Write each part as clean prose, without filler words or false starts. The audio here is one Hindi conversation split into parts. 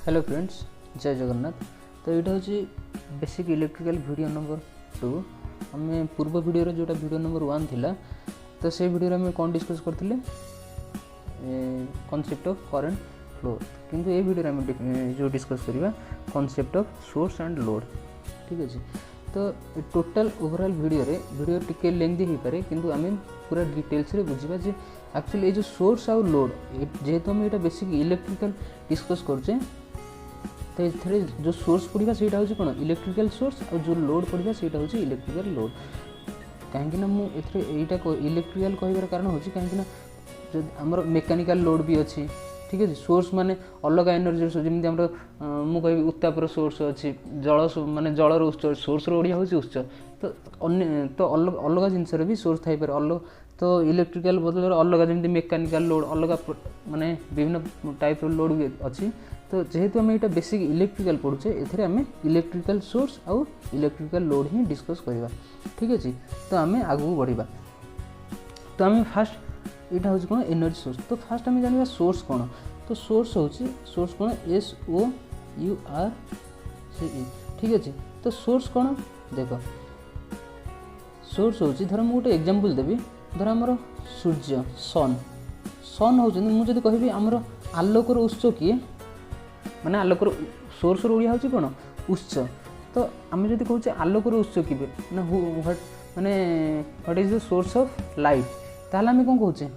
हेलो फ्रेंड्स, जय जगन्नाथ। तो यहाँ हूँ बेसिक इलेक्ट्रिकल वीडियो नंबर 2। आम पूर्व वीडियो जोटा वीडियो नंबर 1 थिला, तो से वीडियो आम कौन डिस्कस करते कॉन्सेप्ट ऑफ करंट फ्लो, किंतु ये वीडियो आम जो डिस्कस करवा concept of source and load. ठीक अच्छे, तो टोटल ओवरऑल वीडियो टिके लेंथी हो पारे, किंतु आम पूरा डिटेल्स रे बुझा जे एक्चुअली ये जो सोर्स आउ लोड जेहेतु आम यहाँ बेसिक इलेक्ट्रिकल डिस्कस करुचे, तो ये जो सोर्स पढ़ा से कौन इलेक्ट्रिकल सोर्स और जो लोड पढ़ा से इलेक्ट्रिकल लोड। कहीं मुझे इलेक्ट्रिकल कहबार कारण हूँ कहीं आमर मेकानिकल लोड भी अच्छी। ठीक अच्छे, सोर्स माने अलग एनर्जी जमी आम मुझे उत्तापर सोर्स अच्छी, जल माने जलर उत्स, सोर्स ओडिया हूँ उत्स, तो अलग अलग जिनस भी सोर्स थी पारे अलग। तो इलेक्ट्रिकल बदल अलग जमी मेकानिकल लोड अलग माने विभिन्न टाइप लोड भी अच्छी। तो जेहेतु आम यहाँ बेसिक इलेक्ट्रिकल पढ़ुचे, एथे आम इलेक्ट्रिकल सोर्स आउ इलेक्ट्रिकल लोड ही डिस्कस करवा। ठीक अच्छे, तो आम आगू बढ़ा। तो आम फास्ट यहाँ हूँ कौन एनर्जी सोर्स। तो फास्ट आम जाना सोर्स कौन। तो सोर्स हूँ सोर्स कौन SOURCE। ठीक अच्छे, तो सोर्स कौन देख, सोर्स हूँ धर मुझे गोटे एग्जांपल देवी। धर आमर सूर्य सन हूँ मुझे कहबी आमर आलोकर उत्स किए, माने आलोकर सोर्स ओडिया हूँ कौन उत्स। तो आम जब कहचे आलोकर उत्स कि माने what is the source of light, ताहले आम कौन कहचे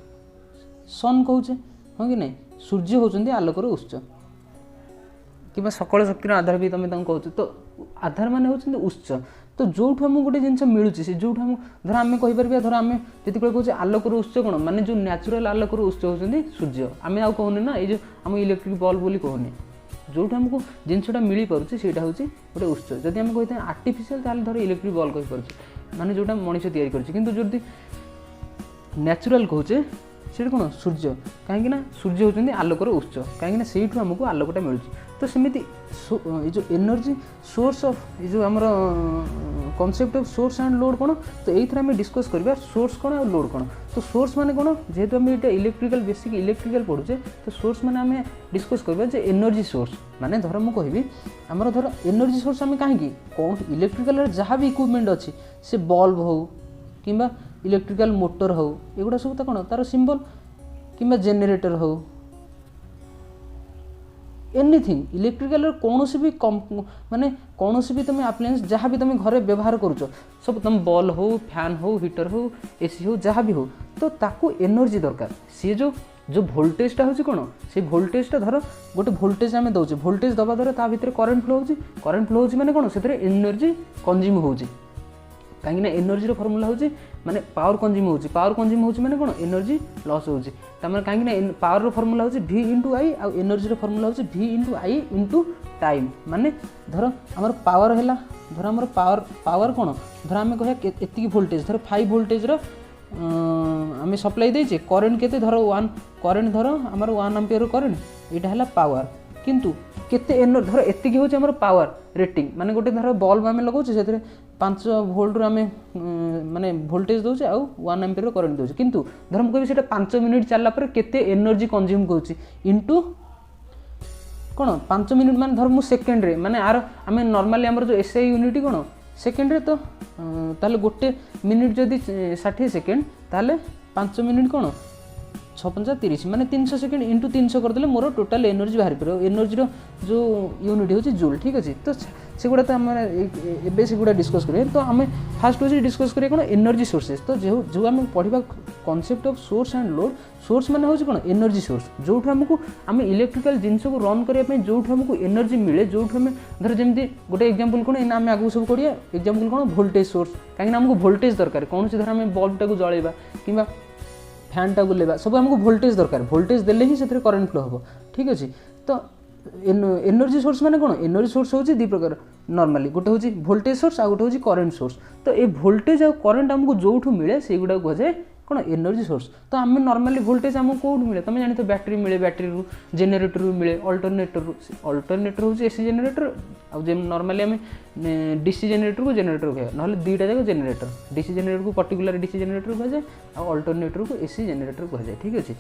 सन कहचे, हाँ कि नहीं। सूर्य होचंदी आलोकर उत्स कि सकल शक्तिर आधार भी तुम कहते। तो आधार माने होचंदी उत्स। तो जोठू आम गोटे जिन मिलूँ से जोठू आम धर आम कहीपर, धर आम जी कहचे आलोकर उत्स कौन माने जो न्याचुराल आलोकर उत्स होचंदी सूर्य। आम आउ कहूनी ना ये आम इलेक्ट्रिक बल्ब बोली कहूनी, जोठू आमको जिनटा मिल पारे से गोटे उत्स। जदि आम कही आर्टिफिशियल ताल धर इलेक्ट्रिक बल्ब कहीपर माने जोटा मनीष तैयारी करछि, किंतु जदि न्याचुराल कहचे से कौन सूर्य, कहीं सूर्य होचंदी आलोकर उत्स, कहीं से आमको आलोकटा मिलूँ। तो सेमिति ये जो एनर्जी सोर्स ऑफ ये जो आमर concept of source and load कौन, तो ये आम डिस्कस करवा सोर्स कौन और लोड कौन। तो सोर्स माने कौन, जेहेतु आम ये इलेक्ट्रिकल बेसिक इलेक्ट्रिकल पढ़ुचे, तो सोर्स माने आम डिस्कस करवा जे एनर्जी सोर्स माने धर मु कहबी आमर धर एनर्जी सोर्स आम कहीं कौन इलेक्ट्रिकल जहाँ भी इक्विपमेंट अच्छी से बल्ब हो कि इलेक्ट्रिकल मोटर हो, एगुड़ा सब तो कौन तार सिंबल कि जेनेरेटर हो, एनीथिंग इलेक्ट्रिकल कौन भी माने कौन भी तुम आप्लायंस जहाँ भी तुम घर व्यवहार करुच, सब तुम बल्ब हो, फैन हो, हीटर हो, एसी हो, जहाँ भी हो, तो ताकू एनर्जी दरकार। सी जो भोल्टेजटा हूँ कौन से भोल्टेजटा धर गोटे भोल्टेज आम दौचे, भोल्टेज दबा द्वारा ता भितर करंट फ्लो होची, करंट फ्लो होची माने कौन से एनर्जी कंज्यूम होची। कहीं एनर्जी फर्मूला होची माने पावर कंज्यूम होची, पावर कंज्यूम होची माने कौन एनर्जी लॉस होची। तमाने कहीं पावर फर्मूला होची V × I आ एनर्जी फर्मूला होची V × I × टाइम। माने धर आमर पावर है, धर आमर पावर कौन धर आम कह एति वोल्टेज धर 5 वोल्टेज आम सप्लाई देचे, करेन्ट केते धर 1 करेन्ट धर आमर 1 एम्पियर करेन्ट यहाँ है पावर, किंतु केते एनर्जी धर एति हूँ आमर पावर रेटिंग। माने गोटे धर बल्ब आम लगाऊे से 5 वोल्ट आम माने वोल्टेज दौचे आउ 1 एम्पियर करेन्ट दौचे, किंतु धर मुझे कहबी 5 मिनिट चलला पर केते एनर्जी कंज्यूम करुच्ची इंटू कौन 5 मिनिट माने धर मु सेकेंड रे माने आर आम नॉर्मली आमर जो SI यूनिट कौन सेकेंड रे। तो ताले गोटे मिनिट जदि 60 सेकेंड ताले 5 मिनिट कौन 6×5 30 माने 300 सेकेंड इंटू 300 करदे मोर टोटाल एनर्जी बाहर पार। एनर्जी जो यूनिट हूँ जूल। ठीक अच्छे, तो से गुड़ा तो आम एबे से गुड़ा डिस्कस करें। तो आम फास्ट हूँ डिस्कस करें कौन एनर्जी सोर्सेस। तो जो आम पढ़ा concept of source and load, source माने हूँ कौन एनर्जी सोर्स, जो आमको आम इलेक्ट्रिकल जिनस को रन करने जो आमको एनर्जी मिले, जो आम धर जमी गोटे एग्जांपल कौन आम आगू सब करिया एग्जांपल कौन वोल्टेज सोर्स, कहीं आमको वोल्टेज दरकार कौन धर आम बल्बटा को जलेबा कि फैन टा बुलेबा सब आमको वोल्टेज दरकार, वोल्टेज देले ही से करंट फ्लो हम। ठीक अच्छे, तो एनर्जी सोर्स माने कौन एनर्जी सोर्स होची 2 प्रकार नॉर्मली, गोटे होची वोल्टेज सोर्स आ गोटे होची करंट सोर्स। तो ये वोल्टेज और करंट आमको जोठू मिले से गुड़ा कहुए कौन एनर्जी सोर्स। तो आम नॉर्मली वोल्टेज आमको कौट मिले तुम जानी तो बैटेरी मिले, बैटेरी रू जेनेरेटर रू मिले, अल्टरनेटर हूँ AC जेनेरेटर आउ नॉर्मली आम DC जेनेरेटर को जेनेरेटर कहे ना दुईटा जाक जेनेरेटर, DC जेनेरेटर को पर्टिकुलर DC जेनेरेटर कहुए आ अल्टरनेटर को AC जेनेरेटर कहुए। ठीक अच्छे,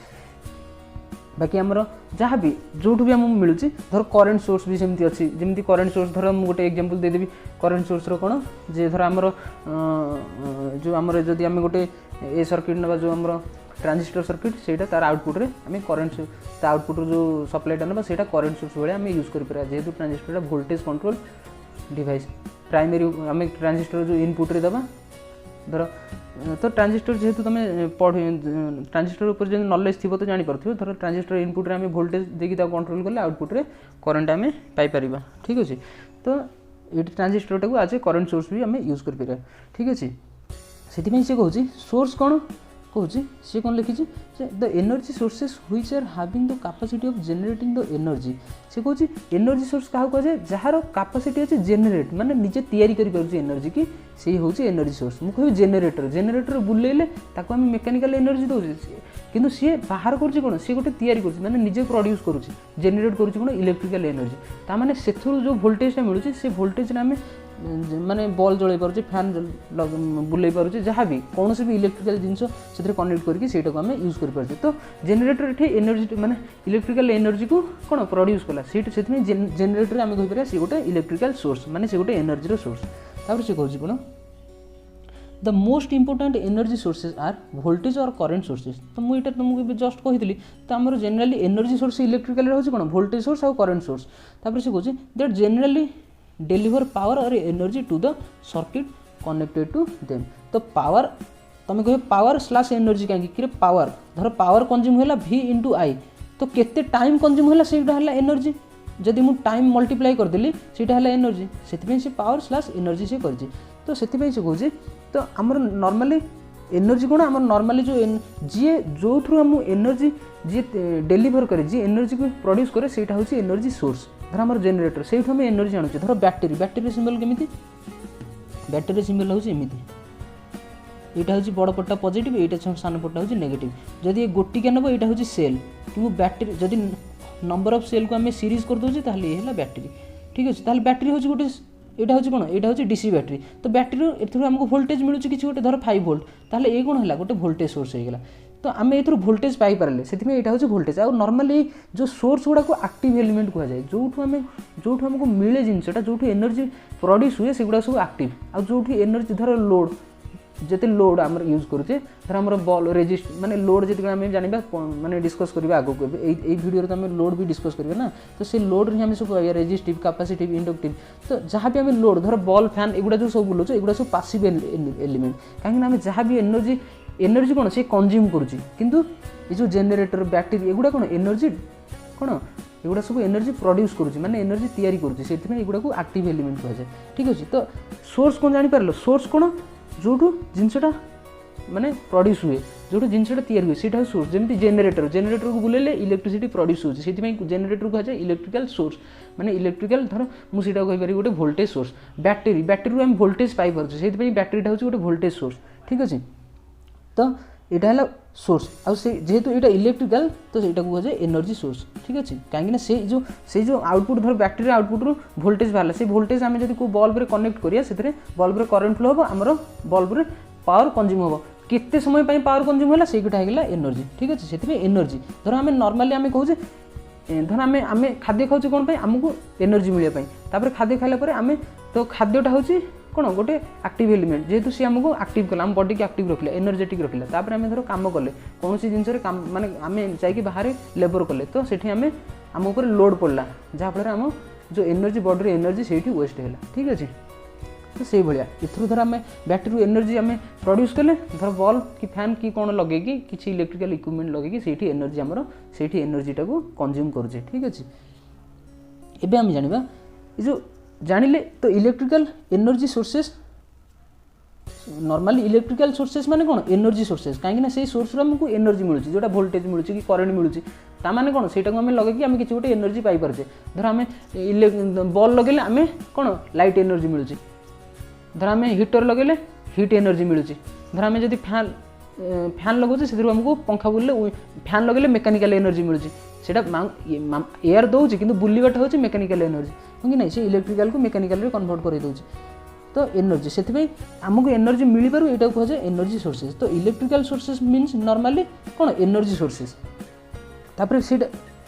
बाकी आमर जहाँ भी जो भी आमको मिलूँ धर करेन्ट सोर्स भी सेमती अच्छी जमी करेन्ट सोर्स धर मुझे गोटे एग्जांपल देदेवी करेन्ट सोर्स कौन जे धर आमर जो आमर जदि आम गोटे ए सर्किट ना जो आमर ट्रांजिस्टर सर्किट सेटा तार आउटपुट रे आम करेन्ट आउटपुट जो सप्लाईटा ना सेटा करेन्ट सोर्स भाई आम यूज कर जेहेतु transistor voltage control device primary आम ट्रांजिस्टर जो इनपुट रे दबा धर तो ट्रांजिस्टर जेहेतु तुम पढ़ ट्रांजिस्टर ऊपर जो नॉलेज थी तो जापर धर ट्रांजिस्टर इनपुट रे आम वोल्टेज देखिए कंट्रोल कले आउटपुट रे करंट आम पाइपर ठीक अच्छे तो ये ट्रांजिस्टर टाक आज ए करेन्ट सोर्स भी आम यूज कर ठीक अच्छे से कहूँ सोर्स कौन कहूँ सी कौन लिखी the energy sources which are having the capacity of generating the energy से कहूँ एनर्जी सोर्स क्या कहुए जार कैपेसिटी अच्छे जेनेरेट माने निजे तैयारी कर एनर्जी की से हूँ एनर्जी सोर्स मुझे कह जेनेरेटर बुलेले ताको आम मेकानिकल एनर्जी दौचे किंतु सी बाहर कर कौन सी गोटे तैयारी कर निजे प्रोड्यूस करुच्ची जेनेरेट कौन इलेक्ट्रिकल एनर्जी ताने से जो भोल्टेजटा मिलूँ से भोल्टेज आम माने बॉल जल पारे फैन बुले पारे जहाँ भी कौन भी इलेक्ट्रिकल जिनस से कनेक्ट करके आम यूज कर तो जेनेरेटर ये एनर्जी माने इलेक्ट्रिकल एनर्जी को कौन प्रोड्यूस कला से जेनेरेटर आम कहीपर सी गोटे इलेक्ट्रिकल सोर्स माने से गोटे एनर्जी सोर्स तापर से कहूँ कौन the most important energy sources are voltage और करेन्ट सोर्सेज तो मुझे तुमको जस्ट कही तो आम जेनेराली एनर्जी सोर्स इलेक्ट्रिकल हूँ कौन वोल्टेज सोर्स और करेन्ट सोर्स तापर से कहूँ दैट जेनेराली डेलीवर पावर और energy to the circuit connected to them तो पावर तुम कह पावर स्लाश एनर्जी कहीं पावर धर पावर कंज्यूम है V इंटू आई तो केते टाइम कंज्यूम है सेटा है एनर्जी जदि मु टाइम मल्टीप्लाई करदेली सेटा है एनर्जी से पावर स्लाश एनर्जी से कर तो से कहूँ तो आमर नॉर्मली एनर्जी कौन आम नॉर्मली जो जी जो थ्रू आम एनर्जी जी डेलीवर करे जी एनर्जी को प्रोड्यूस करे सेटा हूँ एनर्जी सोर्स धर आम जेनेरेटर से आम एनर्जी आणुचे धर बैटेरी सिंबल केमी बैटेरी सिंबल हूँ एमती यहाँ हूँ बड़ पट्टा पॉजिटिव यहाँ सान पट्टा हूँ नेगेटिव जदि ये गोटिका नब यहाँ हूँ सेल कि बैटेरी जदि नंबर ऑफ सेल को आम सीरीज कर दौचे ताल ये है बैटेरी ठीक अच्छे ताल बैटेरी हूँ गोटे यहाँ हूँ कौन यहाँ हूँ डीसी बैटेरी तो बैटेरी एथुरु आमको वोल्टेज मिलूँ किसी गोटे धर 5 वोल्ट ताहले ये कौन है गोटे वोल्टेज सोर्स होगा तो आम एथुरु वोल्टेज पाइपारे से यहाँ हूँ वोल्टेज आउ नॉर्मली जो सोर्स गुड़ा को एक्टिव एलिमेंट कहुए जो आमको मिले जिनटा जो एनर्जी प्रोड्यूस हुए सेगुड़ा सब एक्टिव आ जो एनर्जी धर लोड जिते लोड आम यूज करुचे धर आम बल रेजिस्ट माने लोड जी आम जाना माने डिस्कस करवा आगे भिडियो तो आम लोड भी डिस्कस करवा ना तो से लोड ही सब रेजिस्टिव कैपेसिटिव इंडक्टिव तो जहाँ भी आम लोड धर बल फैन एगुड़ा जो सब बुलाऊँ एगुड़ा सब पासिव एलिमेंट कहीं आम जहाँ भी एनर्जी कौन से कंज्यूम करुच्ची किंतु ये जो जेनेरेटर बैटेरी एगुड़ा कौन एनर्जी कौन एगुड़ा सब एनर्जी प्रोड्यूस करुच्ची माने एनर्जी तैयारी करुच्ची से एगुड़ा को एक्टिव एलिमेंट कहुए ठीक अच्छे तो सोर्स कौन जापर सोर्स कौन जो जिनसा माने प्रोड्यूस हुए जो जिनसा तैयारी हुए सीटा सोर्स जमी जेनेरेटर को बुलेले इलेक्ट्रिसिटी प्रोड्यूस होती से जेनेरेटर कहुए इलेक्ट्रिकल सोर्स माने इलेक्ट्रिकल धर मुझे कहीपर गोटे वोल्टेज सोर्स बैटेरी आम वोल्टेज पाइपर से बैटेरीटा हूँ गोटे वोल्टेज सोर्स ठीक अच्छे तो यहाँ है सोर्स आउ से जेहेतु यहाँ इलेक्ट्रिकल तो यहाँ कहुए एनर्जी सोर्स ठीक अच्छे कहीं से जो आउटपुट धर बैटेरी आउटपुट रू वोल्टेज बाहर से वोल्टेज आम जब बल्ब कनेक्ट करिया से बल्ब करेन्ट फ्लो हम आमर बल्ब पावर कंज्यूम हम केते समय पावर कंज्यूम है सेटा है एनर्जी ठीक अच्छे से एनर्जी धर आम नॉर्मली आम कहूँ धर आम खाद्य खाऊँ कौन आमको एनर्जी मिलने खाद्य खाला आम तो खाद्यटा हूँ कौन गोटे एक्टिव एलिमेंट जेहेतु सी आमको एक्टिव कला आम बॉडी की एक्टिव रखला एनर्जेटिक रखला तापर आम धर काम कले कौन जिनस माने आम जाकि बाहर लेबर कले तो सेठी आम उपर लोड पड़ला जहाँफल आम जो एनर्जी बॉडी एनर्जी से वेस्ट है ठीक अच्छे तो से भाया इथु धर आम बैटेरी एनर्जी आम प्रोड्यूस कले धर बल्ब कि फैन कि कौन लगे किसी इलेक्ट्रिकल इक्विपमेंट लगे से एनर्जी आमर से एनर्जीटा को कंज्यूम करुचे ठीक अच्छे एवं आम जाना जो जानिले तो electrical energy sources normally electrical sources माने कौन एनर्जी सोर्सेस कहीं से सोर्स आमको एनर्जी मिलूँ जोटा वोल्टेज मिलूँ कि करेन्ट मिलूँ ताने कौन से आम लगे आम किसी गोटे एनर्जी पाइपे धर आम बल्ब लगे आम कौन लाइट एनर्जी मिलूँ धर आम हिटर लगे हिट एनर्जी मिलूँ धर आम जब फैन लगौचे से आमको पंखा बुले फैन लगे मेकानिकल एनर्जी मिलूँ सेटा एयर दौर कि बुलवाटा हूँ मेकानिकल एनर्जी कि नहीं से इलेक्ट्रिकल को मेकानिकल कन्वर्ट कर दौर तो एनर्जी से आमको एनर्जी मिल पार यहाँ कहुए एनर्जी सोर्सेस तो इलेक्ट्रिकल सोर्सेस मीन्स नॉर्मली कौन एनर्जी सोर्सेस तापर से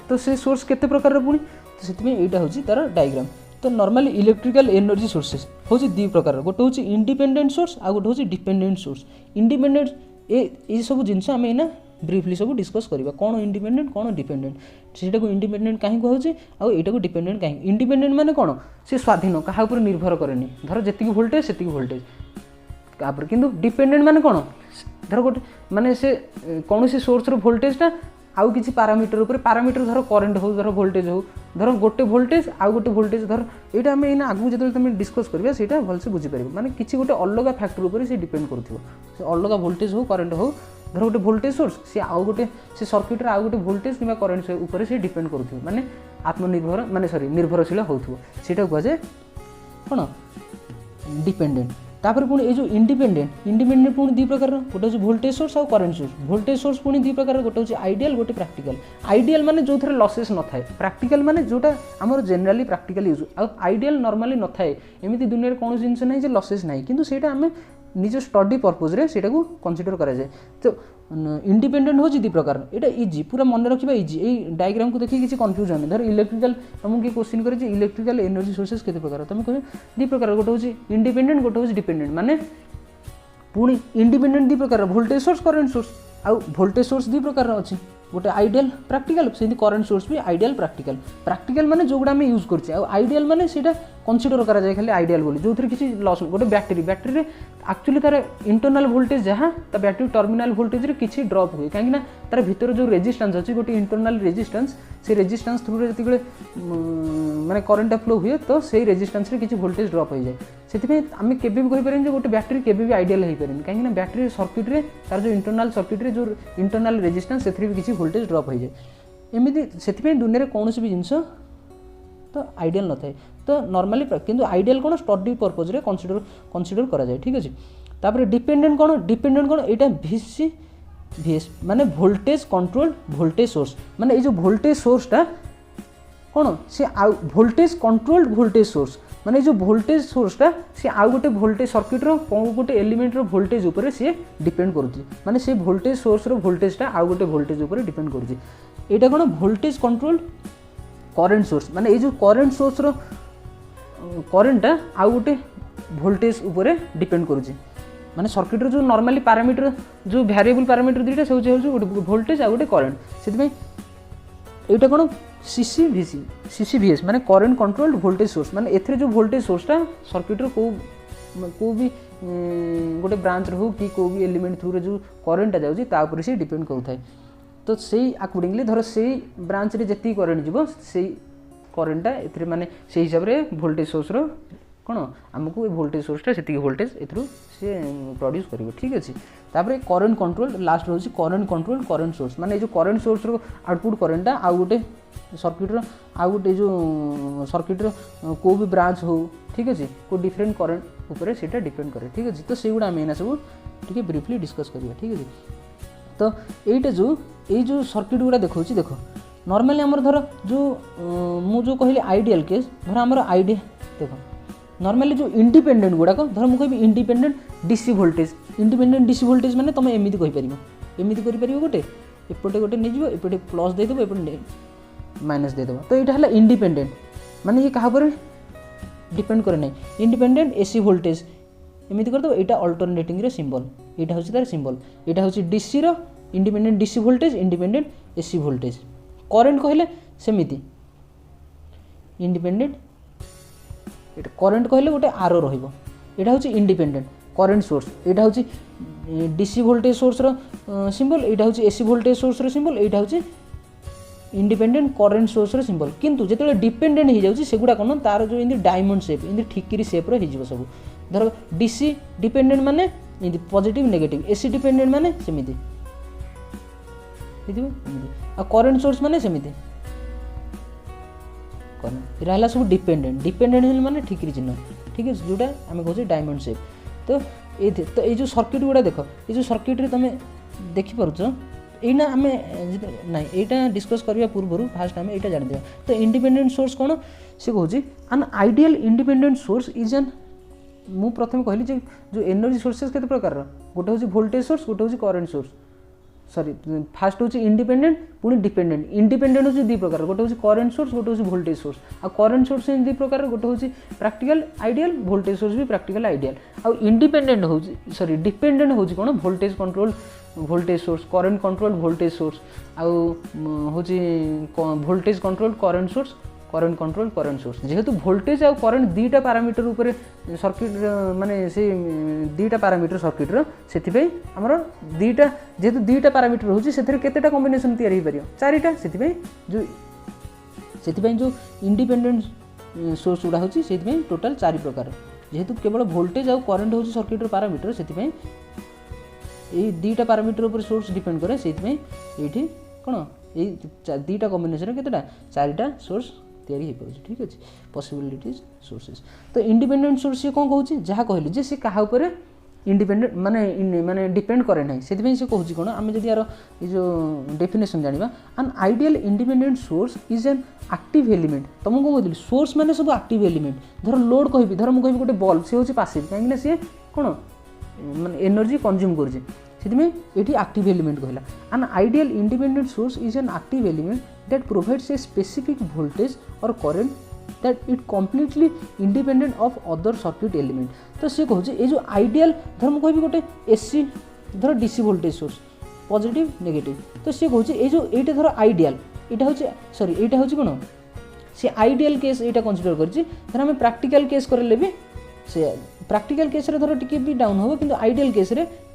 तो से सोर्स केते प्रकार पुणी तो से यहाँ हूँ तार डायग्राम। तो नॉर्मली इलेक्ट्रिकल एनर्जी सोर्सेस हूँ दी प्रकार, गोटे हूँ इंडिपेंडेंट सोर्स आ गोटे हूँ डिपेंडेंट सोर्स। इंडिपेंडेंट ये सब जिनस आम एना ब्रीफली सब डिस्कस करवा कौन इंडिपेंडेंट कौन डिपेंडेंट, सेटा को इंडिपेंडेंट कहीं कहूँ आउ एटा को डिपेंडेंट कहीं। इंडिपेंडेंट माने कौन से स्वाधीन क्या ऊपर निर्भर करेनि, धर जी वोल्टेज से वोल्टेज तापर किंतु डिपेंडेंट माने कौन धर गोटे माने से कौन सी सोर्स रो वोल्टेजटा आउ किसी पारामीटर ऊपर पारामीटर धर करेन्ट हो धर वोल्टेज हो धर गोटे वोल्टेज आउ गोटे वोल्टेज धर यहाँ आम एना आगू जो तुम डिस्कस करवा से भलसे बुझीपार माने किसी गोटे अलग फैक्टर ऊपर से डिपेंड कर अलग वोल्टेज हो करेन्ट हो धर गोटे वोल्टेज सोर्स सी आउ गोटे से सर्किट आउ गोटे वोल्टेज कि करेन्ट ऊपर से डिपेंड कर माने आत्मनिर्भर माने सॉरी निर्भरशील होथुव सेटा कहुए कौन डिपेंडेंट। तापर पुणी ये जो इंडिपेंडेंट पुणी दी प्रकार गोटे हूँ वोल्टेज सोर्स और करेन्ट सोर्स। वोल्टेज सोर्स पुणी दी प्रकार गोटे हूँ आइडियल गोटे प्रैक्टिकल। आइडियल माने जो थे लसेस न थाए, प्रैक्टिकल माने जोटा आमर generally practical use ideal normally न थाए एमती दुनिया कौन जिनस ना लसेस ना कि आम निज स्टडी पर्पज रे सेटा को कंसीडर करा जाए। तो इंडिपेंडेंट होची दी प्रकार एटा इजी पूरा मन रखिबा इजी। ए डायग्राम को देखि किसी कंफ्यूजन धर इलेक्ट्रिकल तुमको कि क्वेश्चन करे इलेक्ट्रिकल एनर्जी सोर्सेस केते प्रकार तुम कह दी प्रकार गोटे होची इंडिपेंडेंट गोटे होची डिपेंडेंट माने पुणी इंडिपेंडेंट दी प्रकार वोल्टेज सोर्स करेंट सोर्स आ वोल्टेज सोर्स दी प्रकार अच्छी गोटे आइडियल प्रैक्टिकल से करेंट सोर्स भी आइडियल प्रैक्टिकल। प्रैक्टिकल माने जोगुड़ा आम यूज करछे आ आइडियल माने सेटा कंसीडर करा जाए खाली आइडियल बोली जो किसी लॉस गोटे बैटेरी रे एक्चुअली तार इंटरनल वोल्टेज जहाँ ता बैटेरी टर्मिनल वोल्टेज रे किसी ड्रॉप हुए कहीं तार भीतर जो रेजिस्टेंस अच्छी गोटे इंटरनल रेजिस्टेंस से रेजिस्टेंस थ्रू रे माने करंट फ्लो हुए तो से रेजिस्टेंस रे किसी वोल्टेज ड्रॉप हो जाए से आम केबे भी कहि पारेन जे गोटे बैटेरी केबे भी आइडियल हो पारेन कहीं बैटेरी सर्किट रे तार जो इंटरनल सर्किट रे जो इंटरनल रेजिस्टेंस से भी किसी वोल्टेज ड्रॉप हो जाए एमती से दुनिया कौन भी जिनस तो आइडियल न थाए। तो नॉर्मली किंतु आइडियल कौन स्टडी पर्पज रे कंसीडर करा जाए ठीक अच्छे। तापर डिपेंडेंट कौन यहाँ VC VS माने वोल्टेज कंट्रोल वोल्टेज सोर्स माने ये जो वोल्टेज सोर्सटा कौन से वोल्टेज कंट्रोल्ड वोल्टेज सोर्स माने जो वोल्टेज सोर्सटा सी आउ गोटे वोल्टेज सर्किट रो गोटे एलिमेंट रो वोल्टेज ऊपर सी डिपेंड करुच्ची माने से वोल्टेज सोर्स रो वोल्टेजटा आउ गोटे वोल्टेज ऊपर डिपेंड करुच्ची। एटा कौन वोल्टेज कंट्रोल्ड करेंट सोर्स माने ये जो करेंट सोर्स रो करेंटटा आउ गोटे वोल्टेज ऊपर डिपेंड करुच्ची माने सर्किट रो जो नॉर्मली पैरामीटर जो वेरिएबल पैरामीटर दुईटा से गोटे वोल्टेज आउ गोटे करेंट से एटा कौन CCVS माने करेंट कंट्रोल्ड वोल्टेज सोर्स माने एथरे जो वोल्टेज सोर्सटा सर्किट रो को भी गोटे ब्रांच हो कि को भी एलिमेंट थ्रू रे जो करेंट जाउची ता ऊपर से डिपेंड करूथाय। तो सेही अकॉर्डिंगली धर से ब्रांच रे जति करेंट जीवो सेही करेंटटा एथरे माने से हिसाब रे वोल्टेज सोर्स रो कौन आमको वोल्टेज सोर्सटा से वोल्टेज एथरू से प्रोड्यूस करिवो ठीक अछि। तापर करेंट कंट्रोल लास्ट रोज करेंट कंट्रोल करेंट सोर्स माने जो करेंट सोर्स रो आउटपुट करेंटटा आ गोटे सर्किट रो आ गोटे जो सर्किट रो को भी ब्रांच हो ठीक अछि को डिफरेंट करेंट ऊपर सेटा डिपेंड करे ठीक अछि। तो से गुडा मेना सब ठीक ब्रीफली डिस्कस करिया ठीक अछि। तो एटा जो सर्किट गुडा देखौछि देखो नॉर्मली हमर धर जो मु जो कहली आइडियल केस धर हमर आइडिया देखो नॉर्मली जो इंडिपेंडेंट गुड़ाक धर मुझे कहि independent DC voltage independent DC voltage माने तुम एमती कहीपर एमती कर गोटे एपटे गोटे नहीं एपटे प्लस देदेव एपटे माइनस देदेव। तो यहाँ है इंडिपेंडेंट माने ये क्या डिपेंड करे ना इंडिपेंडेंट एसी वोल्टेज एमती करदेव यहाँ अल्टरनेटिंग सिंबल यहाँ हूँ तार सिंबल यहाँ हूँ डीसी रो independent DC voltage independent AC voltage current कहले सेमिति इंडिपेंडेंट करेंट कहले गोटे आरो रहिबो एटा होची इंडिपेंडेंट करेंट सोर्स एटा होची डीसी वोल्टेज सोर्स रो सिंबल एटा होची एसी वोल्टेज सोर्स रो सिंबल एटा होची इंडिपेंडेंट करेंट सोर्स रो सिंबल। किंतु जेते डिपेंडेंट हो जाउची सेगुडा कोन तार जो इंदी डायमंड शेप इंदी ठिकिरी शेप रो हिजिबो सब धर डीसी डिपेंडेंट माने इंदी पॉजिटिव नेगेटिव एसी डिपेंडेंट माने सेमिति हिदिबो आ करेंट सोर्स माने सेमिति रहा सब डिपेंडेंट माने ठिकरी चिन्ह ठीक है जोटा आम कहे डायमंड शेप। तो ये जो सर्किट गुड़ा देख ये जो सर्किट रे तुम देखिपुच यहीना आम ना यहाँ डिस्कस करने पूर्व फास्ट आम यहाँ जान दिया। तो इंडिपेंडेंट सोर्स कौन से कहूँ N ideal independent source is N मु प्रथम कहली जो एनर्जी सोर्सेस केते प्रकार गोटे हूँ वोल्टेज सोर्स गोटे हूँ करेंट सोर्स सॉरी फास्ट होची इंडिपेंडेंट पुणी डिपेंडेंट इंडिपेंडेंट होची दी प्रकार गोटे होची करंट सोर्स गोटे होची वोल्टेज सोर्स आ करंट सोर्स दी प्रकार गोटे होची प्रैक्टिकल आइडियल वोल्टेज सोर्स भी प्रैक्टिकल आइडियल आ इंडिपेंडेंट होची सॉरी डिपेंडेंट होची कोन voltage control voltage source current control voltage source आ होची voltage control current source current control current source जेहेतु वोल्टेज आ करंट दीटा पैरामीटर ऊपर सर्किट माने से दीटा पैरामीटर सर्किट रो सेति पे हमर दीटा जेहेतु दीटा पैरामीटर होची सेथरे केतेटा कॉम्बिनेशन तयार हे परियो चारिटा सेति पे जो इंडिपेंडेंट सोर्स उडा होची सेति पे टोटल 4 प्रकार जेहेतु केवल वोल्टेज आ करंट होची सर्किट रो पैरामीटर सेति पे ए दीटा पैरामीटर ऊपर सोर्स डिपेंड करे सेति पे एठी कोन ए दीटा कॉम्बिनेशन केतेटा चारिटा सोर्स तैयारी हो पारे ठीक अच्छे पॉसिबिलिटीज सोर्सेस तो इंडिपेंडेंट सोर्स ये कौन कहूँ जहाँ कहली जे सी क्या इंडिपेंडेंट माने माने डिपेंड करे ना से कहूँ कौन आम जब यार जो डेफिनेशन जाना N ideal independent source is an active element तुमको कौन कहती सोर्स माने सब एक्टिव एलिमेंट धर लोड कहि धर मुझे गोटे बल्ब सी हूँ पासिव कहीं सी कौन माने एनर्जी कंज्यूम कर ये एक्टिव एलिमेंट कहला N ideal independent source is an active element that provides a specific voltage or current that it completely independent of other circuit element तो से कहूँ ये जो आइडियल धर मुझे कहि गोटे एसी धर DC voltage source positive negative तो से कहूँ ये जो ये धर आइडियल यहाँ हूँ सॉरी यहाँ हूँ कौन से आइडियल केस यहाँ कंसीडर कर आम प्रैक्टिकल केस करें भी से प्रैक्टिकल केस धर टी भी डाउन हम कि आइडियल केस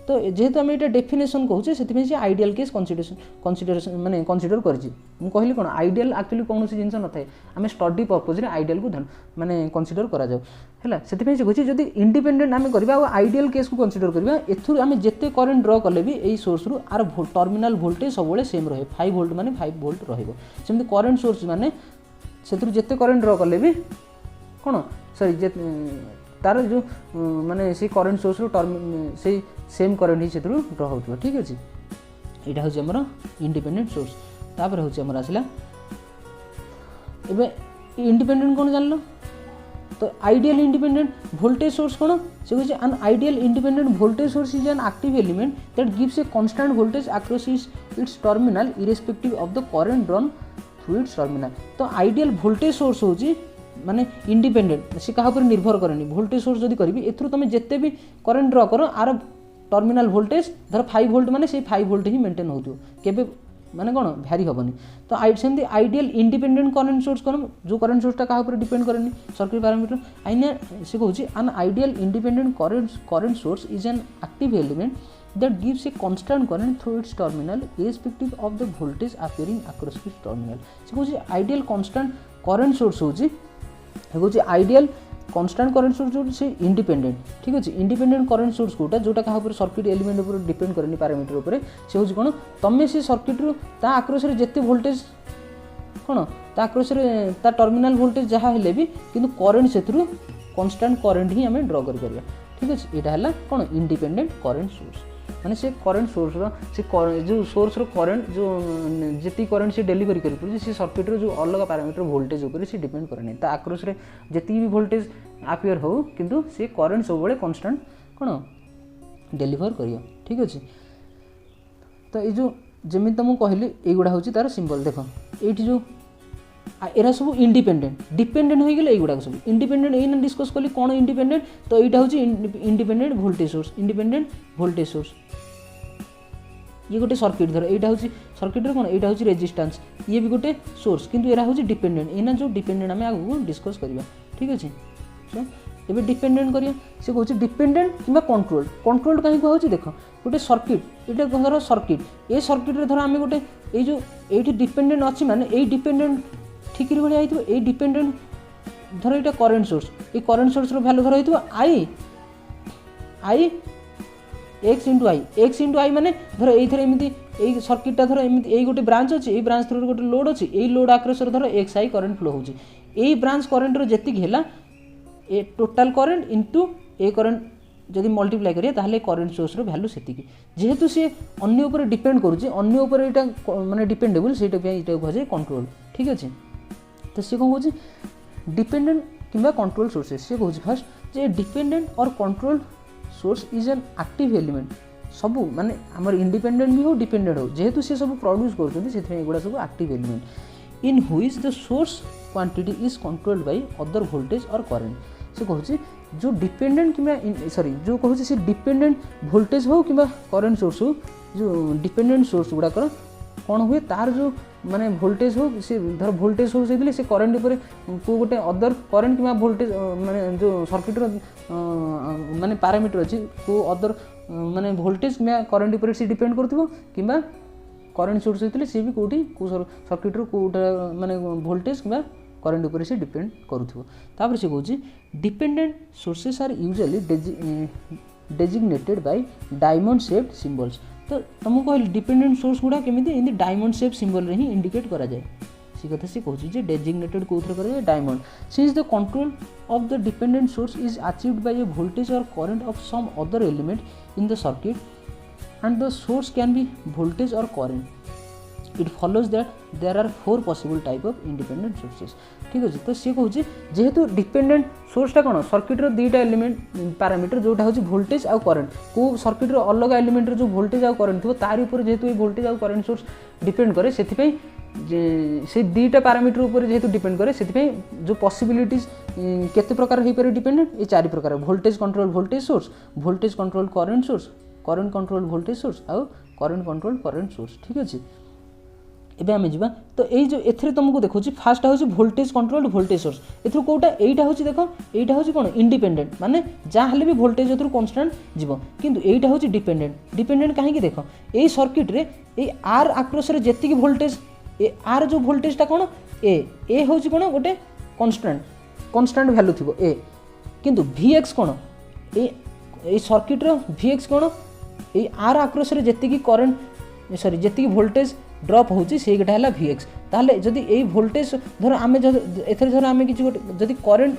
तो जेहेतु आम ये डेफिनेशन कहूँ से आइडियल केस कंसीडरेशन माने कंसीडर करछि मु कहली कोन आइडियल एक्चुअली कौन सी जिनस न थाए आम स्टडी पर्पज रे आइडियल को माने कंसीडर करा जाऊ हैला सेति से कहछि जदि इंडिपेंडेंट आम करबा आ आइडियल केस को कंसीडर करबा एथुर आम जेते करंट ड्रॉ कले भी एई सोर्स रु आर टर्मिनल वोल्टेज सब बेले सेम रहे 5 वोल्ट माने 5 वोल्ट रहइबो सेमति करंट सोर्स माने सेथुर जेते करंट ड्रॉ कले भी कोन सॉरी तार जो माने से करंट सोर्स रो से सेम करंट ही सेथुर ड्रॉ होतबो ठीक अछि एटा होछि हमर इंडिपेंडेंट सोर्स तापर होछि हमर आसला एबे इंडिपेंडेंट कोन जानलो तो आइडियल इंडिपेंडेंट वोल्टेज सोर्स कोन से होछि an ideal independent voltage source is an active element that gives a constant voltage across its terminal irrespective of the current drawn through its terminal तो आइडियल वोल्टेज सोर्स होछि माने इंडिपेंडेंट से क्या निर्भर करेनि वोल्टेज सोर्स जदि करी एथुर तुम जिते भी करंट ड्रॉ कर आर टर्मिनल वोल्टेज धर 5 वोल्ट माने से 5 वोल्ट ही मेंटेन होतो केबे माने कोन भ्यारी हबनी तो सेमती आइडियल इंडिपेंडेंट करंट सोर्स कोन जो करंट सोर्स ता क्या डिपेंड करेनि सर्किट पैरामीटर आइने से कहूँ N ideal independent current source is an active element that gives a constant current through its terminal irrespective of the voltage appearing across its terminal से कहूँ आइडियल कांस्टेंट करंट सोर्स होची कहूँ आइडियल कांस्टेंट करंट सोर्स जो से इंडिपेंडेंट ठीक अच्छे इंडिपेंडेंट करंट सोर्स कोटा जोटा क्या सर्किट एलिमेंट उपर डिपेंड करेनि पैरामीटर उपर से हूँ कौन तुम से सर्किट रू ता आक्रोश जिते वोल्टेज कौन ता आक्रोश ता टर्मिनल वोल्टेज जहाँ हेले भी किंतु करंट से कांस्टेंट करंट ही आम ड्रॉ कर ठीक अच्छे यहाँ है कौन इंडिपेंडेंट करंट सोर्स माने से करंट सोर्स रो से जो सोर्स रो करंट जो जेती करंट से डिलीवरी करी से सर्किट रो जो अलग पैरामीटर वोल्टेज ऊपर से डिपेंड करे नहीं ता आक्रोश रे जेती भी वोल्टेज अपियर हो किंतु से करंट सब बेले कांस्टेंट कोन डिलीवर करियो ठीक अछि तो ये जो जमी तुमको कहली एगुड़ा हूँ तार सिंबल देख ये जो एरा सब इंडिपेंडेंट डिपेंडेंट हो गले एगुड़ा सब इंडिपेंडेंट एना डिस्कस कली कौन इंडिपेंडेंट तो यहाँ हूँ independent voltage source independent voltage source ये गोटे सर्किट धर यहाँ हूँ सर्किट कौन यहाँ हूँ रेजिस्टेंस ये भी गोटे सोर्स किंतु एरा हूँ डिपेंडेंट एना जो डिपेंडेंट आम आगे डिस्कस करवा ठीक अच्छे ये डिपेंडेंट करिया से कहूँ डिपेंडेंट कि कंट्रोल कंट्रोल कहीं कहूँ देख गोटे सर्किट ये धर सर्किट ये सर्किट धर आम गोटे ये डिपेंडेंट अच्छी माने ये डिपेंडेंट ठीक भाया ये डिपेंडेंट धर ये करंट सोर्स ये करंट सोर्स भैल्यू धर हो आई एक्स इंटू आई माने धर ये सर्किटा धर एमती ये गोटे ब्रांच अच्छे ये ब्रांच थ्रू गोटे लोड अच्छे ये लोड आक्रोश धर एक्स आई करंट फ्लो होची ये ब्रांच करंट जी है ए टोटाल करंट इंटू ए करंट जदि मल्टीप्लाई करिए ताहले करंट सोर्स रो वैल्यू सेतिकी जेहेतु से अन्य ऊपर डिपेंड करूची अन्य ऊपर एटा माने डिपेंडेबल सेटा पे एटा कहजे कंट्रोल ठीक अछि तो से कोन कहूची डिपेंडेंट किंबा कंट्रोल सोर्सेस से कहूची फर्स्ट जे डिपेंडेंट और control source is an active element सब माने आमर इंडिपेंडेंट भी हो डिपेंडेंट हो जेहेतु सी सब प्रोड्यूस कर सब active element in which the source quantity is controlled by other voltage or current से कहूँ जो डिपेंडेंट कि सॉरी जो कहूँ से डिपेंडेंट वोल्टेज हो कि करंट सोर्स हो जो डिपेंडेंट सोर्स गुड़ाकर कौन हुए तार जो माने वोल्टेज हो से धर वोल्टेज सोर्स होते से करंट उपर को गोटे अदर करंट कि वोल्टेज माने जो सर्किट माने पैरामीटर अच्छी को अदर माने वोल्टेज कि करंट उपर से डिपेंड करूँ कि करंट सोर्स होते सी भी कौटी को सर्किट कौटा माने वोल्टेज कि करंट उपर से डिपेंड करूँ से कहूँ dependent sources are usually designated by diamond shaped symbols तो तुमको कहली डिपेंडेंट सोर्स गुड़ा केमी डायमंड शेप सिंबल रे ही इंडिकेट करा जाए सी कथा से कहूँ जे डेजिग्नेटेड कौन करा जाए diamond since the control of the dependent source is achieved by a voltage or current of some other element in the circuit and the source can be voltage or current it follows that there are 4 possible type of independent sources ठीक अच्छे तो सी कहूँ जेहेतु डिपेंडेंट सोर्सटा कौन सर्किट्र दुईटा एलिमेंट पैरामीटर जोटा हूँ वोल्टेज आउ करंट को सर्किट्र अलग एलिमेंट जो वोल्टेज आउ करंट थो तार ऊपर जेहेतु वोल्टेज आउ करंट सोर्स डिपेंड करे से दुईटा पैरामीटर ऊपर जेहेतु डिपेंड करे से जो पॉसिबिलिटीज केते प्रकार हो पारे डिपेंडेंट ये 4 प्रकार voltage control voltage control current control voltage source आउ करंट कंट्रोल करंट सोर्स ठीक अच्छे एबे आमे जिबा तो एई जो एथरे तुमको देखो फास्ट हूँ वोल्टेज कंट्रोल वोल्टेज सोर्स एथर कोटा एटा हूँ देख एटा हूँ कौन इंडिपेंडेंट माने जहाँ हेले भी वोल्टेज एथर कन्स्टांट जीव किंतु एटा हूँ डिपेंडेंट कहीं देख ए सर्किट रे ए आर आक्रस रे जेतिकी वोल्टेज ए आर जो वोल्टेजटा कौन ए हूँ कौन गोटे कन्स्टांट वैल्यू थी ए किंतु वीएक्स कौन ए सर्किट रो वीएक्स कौन ए आर आक्रस रे जेतिकी करंट सॉरी जेतिकी वोल्टेज ड्रप होची सेटा है वीएक्स ताहले जदि ए वोल्टेज धर आमे एथरे धर आमे किछि जदि करंट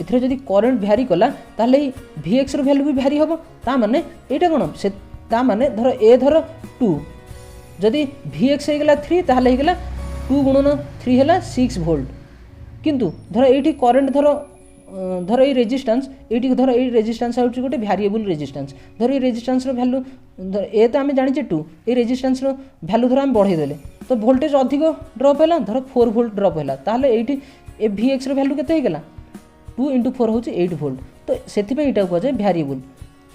एथरे जदि करंट भ्यारी कला ताहले वीएक्स रो वैल्यू भी भ्यारी हबो ता माने एटा कोन से ता माने धर ए धर 2 जदि वीएक्स हे गेला 3 ताहले हे गेला 2 गुणन 3 हेला 6 वोल्ट किंतु धर एठी करंट धर ये रेजिस्टेंस ये धर ये रेजिस्टेंस हूँ गोटे भैरिएबल रेजिस्टेंस धर ये रेजिस्टेंस वैल्यू ए तो आम जाने 2 ये रेजिस्टेंस वैल्यू धर आम बढ़ेदेले तो वोल्टेज अधिक ड्रप है धर 4 वोल्ट ड्रप है ताहले ये ए वीएक्स वैल्यू केते होगा 2 × 4 हूँ 8 वोल्ट तो से कहुए भैरिएबल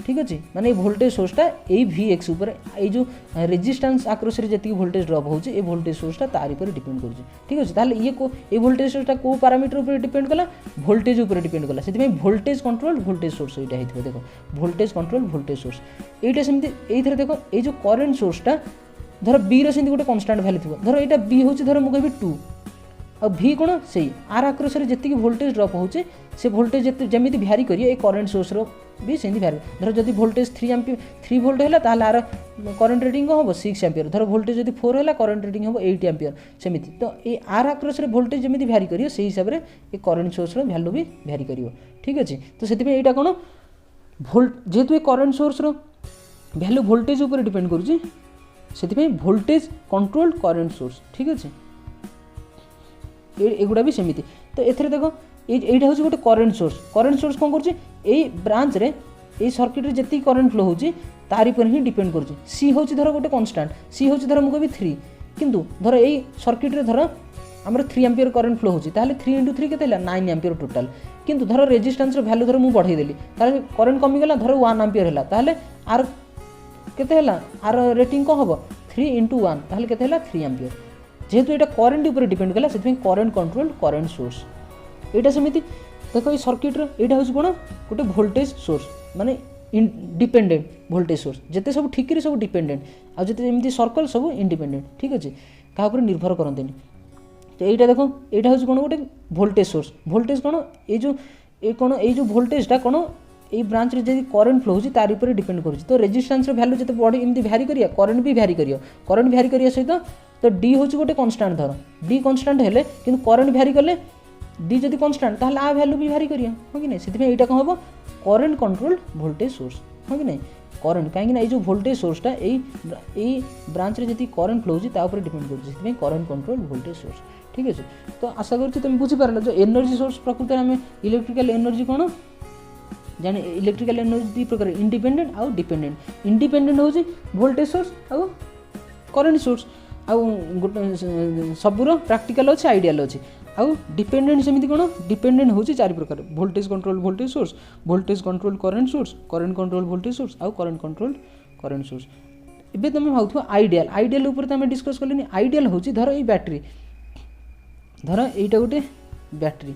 ठीक अच्छे माने वोल्टेज सोर्सटा यही वीएक्स उपर ये जो रेजिस्टेंस आक्रस रे जी वोल्टेज ड्रप होची ए वोल्टेज सोर्सटा तार ऊपर डिपेंड करुँचे ठीक अच्छे ताहले ये को ए वोल्टेज सोर्सटा को पैरामीटर ऊपर डिपेंड कला वोल्टेज ऊपर डिपेंड कला से वोल्टेज कंट्रोल वोल्टेज सोर्स यहाँ होता देखो वोल्टेज कंट्रोल वोल्टेज सोर्स यहाँ सेमती ये देखो ये जो करंट सोर्सटा धर बी रे गोटे कन्स्टांट वैल्यू थी धर यहाँ बी हूँ धर मुझे 2 और भी कौन से आर आक्रस रे जी वोल्टेज ड्रप होचे से वोल्टेज जमी भैरी करिए करंट सोर्स रो भी सेमती भैरी धर जब वोल्टेज 3 वोल्ट है ताहले आर करंट रेटिंग कौन हम 6 एम्पियर धर वोल्टेज जब 4 है करंट रेटिंग हम 8 एम्पियर सेमती तो ये आर आक्रस रे वोल्टेज जमी भैरी करिए से हिसाब से ये करंट सोर्स रो वैल्यू भी भैरी करियो ठीक अच्छे तो से यहाँ कौन जेहेतु ये करंट सोर्स रो वैल्यू वोल्टेज ऊपर डिपेंड करुँची से वोल्टेज कंट्रोल करंट सोर्स ठीक अच्छे एगुड़ा भी सेमती तो एथरे देखो यहाँ हूँ गोटे करंट सोर्स कौन कर ब्रांच रे ये सर्किट रे जी करंट फ्लो होची तारी पर ही डिपेंड करुँची सी हूँ धर गोटे कन्स्टांट सी हूँ धर मुझे 3 किंतु धर यही सर्किट रे धर आमर 3 एम्पियर करंट फ्लो होची ताहले 3 × 3 केते 9 एम्पियर टोटाल किंतु धर रेजिस्टेंस रो वैल्यू धर मु बढ़ाई देली ताहले करंट कमी गला धर 1 एम्पियर हैला ताहले आर केते हैला आर रेटिंग को हबो 3 × 1 ताहले केते हैला 3 एम्पियर जेहेतु यहाँ करंट ऊपर डिपेंड कला से करंट कंट्रोल करंट सोर्स यहाँ सेमती देखो ये सर्किट यहाँ हूँ कौन गोटे वोल्टेज सोर्स माने डिपेंडेंट वोल्टेज सोर्स जिते सब ठीक सब डिपेंडेंट आ जिते एमती सर्कल सब इंडिपेंडेंट ठीक अच्छे क्या निर्भर करते तो यहाँ देखो यहाँ हूँ कौन गोटे वोल्टेज कौन ये जो वोल्टेजटा कौन ये ब्रांच रे जब करंट फ्लो होची तार ऊपर डिपेंड करुँच तो रेजिस्टेंस वैल्यू जिते बढ़े एमती भैरी करिया करंट भी भैरी करियो करंट भैरी करिया सहित तो डी हूँ गोटे कन्स्टांट धर डी कन्स्टांट हेले कि करंट भैरी कले डी जदि कन्स्टांट ताहले आ वैल्यू भी भैरी करिया हाँ कि नहीं से यहाँ कौन हम करंट कंट्रोल वोल्टेज सोर्स हाँ कि नहीं करंट कहीं जो वोल्टेज सोर्सटा यही ब्रांच रे जी करंट फ्लो होची डिपेंड करुँच करंट कंट्रोल वोल्टेज सोर्स ठीक अच्छे तो आशा करुँच तुम बुझीपार जो एनर्जी सोर्स प्रकृत में इलेक्ट्रिकल एनर्जी कौन जाने इलेक्ट्रिकल एनर्जी दुई प्रकार इंडिपेंडेंट आउ डिपेंडेंट इंडिपेंडेंट हूँ वोल्टेज सोर्स आउ करेन्ट सोर्स आउ गोटे सबूर प्रैक्टिकल अच्छे आइडियल अच्छे आउ डिपेंडेंट सेमती कौन डिपेंडेंट हूँ चार प्रकार voltage control voltage control current control voltage source आउ करेन्ट कंट्रोल करेन्ट सोर्स एबे तुम भाव आइडियल आइडियल उपर तुम डिस्कस कले आइडियल हूँ धर ये बैटेरी धर यहीटा गोटे बैटेरी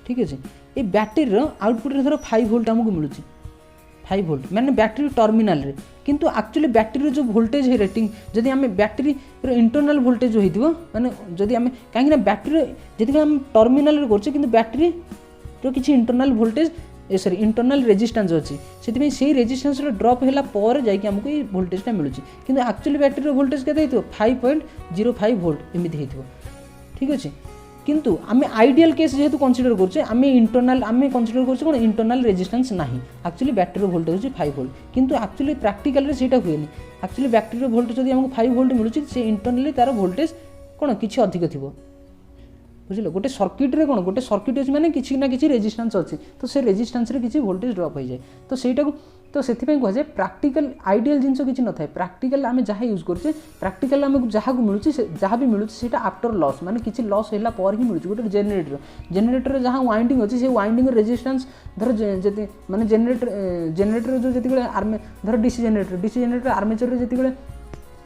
ठीक अच्छे ये बैटेरी आउटपुट धर 5 वोल्ट आमको मिलूँ 5 वोल्ट मैंने बैटेरी टर्मिनाल रे किंतु एक्चुअली बैटेरी जो वोल्टेज है रेटिंग जदि आम बैटेरी इंटरनल वोल्टेज जो होती माने जदि आम कहीं बैटेरी जी आम टर्मिनाल करछे किंतु बैटेरी किसी internal voltage sorry internal resistance अच्छी से रेजिस्टेंस ड्रॉप है जाकि आमको ये वोल्टेजटा मिलूँ किंतु एक्चुअली बैटेरी वोल्टेज के 5.05 वोल्ट एमती हो ठीक अच्छे किंतु आम आइडियल केस जेहेतु कंसीडर करछे आम इंटरनल आम कंसीडर करछे कोन इंटरनल रेजिस्टेंस नाही एक्चुअली बैटेरी वोल्टेज होची 5 वोल्ट किंतु एक्चुअली प्रैक्टिकल रे सेटा हुएनी एक्चुअली बैटेरी वोल्टेज जदि हमको 5 वोल्ट मिलूँ से इंटरनली तार वोल्टेज कोन किछि अधिक थिबो बुझल गोटे सर्किट रे कोन गोटे सर्किट अछि माने किछि ना किछि रेजिस्टेंस अछि तो से रेजिस्टेंस रे किछि वोल्टेज ड्रॉप हो जाए तो सेटा को तो से कह जाए प्रैक्टिकल आइडियल जिनस किसी न था प्रैक्टिकल आम जहाँ यूज करछे प्रैक्टिकल आमको जहाँ को मिलूँ जहाँ भी मिलूँ से आफ्टर लॉस माने किसी लॉस होला पर ही मिलूँ गोटे जेनेटर जहाँ वाइंडिंग अच्छी से वाइंडिंग रेजिस्टेंस धर जति माने जेनेटर जो जिते आर्मे धर डीसी जेनेटर आर्मेचर जिते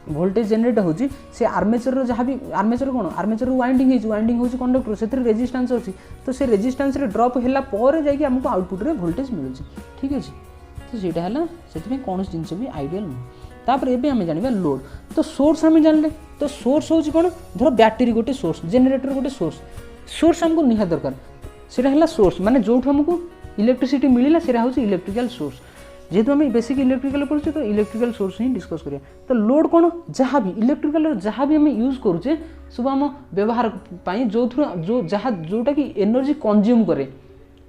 वोल्टेज जेनेरेट होची से आर्मेचर जहाँ भी आर्मेचर कौन आर्मेचर वाइंडिंग होची कंडक्टर से रेजिस्टेंस अच्छी तो से रेजिस्टेंस रे ड्रॉप होला पर जाकि हमको आउटपुट रे वोल्टेज मिलूँ ठीक अच्छे तो सीटा है से कौन जिनस भी आइडियल नुह तापर एबे आम जाना लोड तो सोर्स आम जानले तो सोर्स हूँ कौन धर बैटेरी गोटे सोर्स जेनेरेटर गोटे सोर्स आमको निहात दरकार सीटा है सोर्स माने जो आमको इलेक्ट्रिसिटी मिलला से हूँ इलेक्ट्रिकल सोर्स जेहेतु आम बेसिक इलेक्ट्रिकल पढ़ुचे तो इलेक्ट्रिकल सोर्स ही डिस्कस करिया तो लोड कौन जहाँ भी इलेक्ट्रिकल जहाँ भी आम यूज करुचे सब आम व्यवहार जो जहाँ जोटा कि एनर्जी कंज्यूम करे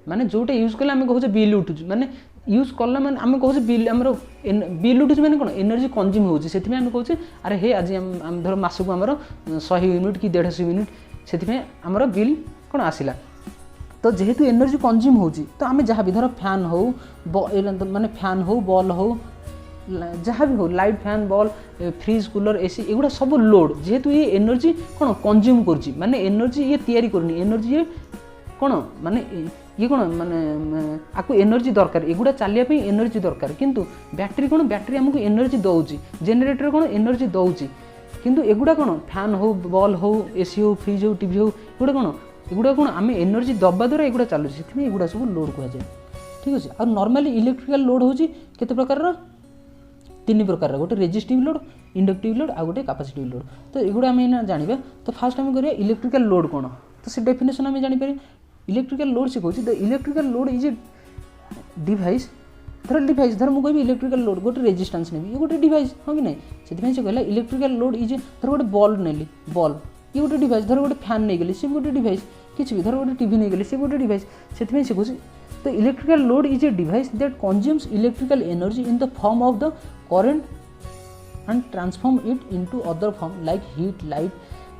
माने जोटा यूज कले आम कहूँ बिल उठू माने यूज कला माने आम कहूँ बिल आमर बिल उठू माने कौन एनर्जी कंज्यूम होची से आम कहूँ अरे हे आज आम धर मासक आमर 100 यूनिट कि 150 यूनिट से आमर बिल कौन आसला तो जेहेतु एनर्जी कंज्यूम होची तो आम जहाँ भी धर फैन हो माने फैन हो बॉल हो जहाँ भी हो light fan bulb fridge cooler AC एगुड़ा सब लोड जेहेतु ये एनर्जी कौन कंज्यूम करुच्ची माने एनर्जी ये तैयारी करनी एनर्जी ये कौन माने ये कौन माने आपको एनर्जी दरकार एगुड़ा चलिए एनर्जी दरकार किंतु बैटेरी कौन बैटेरी आमको एनर्जी दौची जेनेरेटर कौन एनर्जी दौची किंतु एगुड़ा कौन फैन हो बॉल हो एसी हो फ्रिज हो टीवी हो एगुड़ा कौन आम एनर्जी दबा द्वारा एगुड़ा चलुची से एगुड़ा सब लोड कहुए ठीक अच्छे और नॉर्मली इलेक्ट्रिकल लोड हूँ केते प्रकार 3 प्रकार गोटे रेजिस्टिव लोड इंडक्टिव लोड आ गोटे कैपेसिटिव लोड तो एगुड़ा आम जाना तो फास्ट आम करिया इलेक्ट्रिकल लोड कौन तो से डेफिनेशन आम जापर इलेक्ट्रिकल लोड से कहूँ the electrical load is a device धर मुझे कह इलेक्ट्रिकल लोड गोटे रेजिस्टेंस नेबी ये गोटे डिवाइस हाँ कि नहीं से कहला इलेक्ट्रिकल लोड इज धर गोटे बल्ब नेली बल्ब ये गोटे डिवाइस धर गोटे फैन नहीं गली सी गोटे डिवाइस किसी भी धर गोटे टीवी नहीं गली सी गोटे डिवाइस से कहूँ तो electrical load is a device that consumes electrical energy in the form of the current and transform it into other form like heat light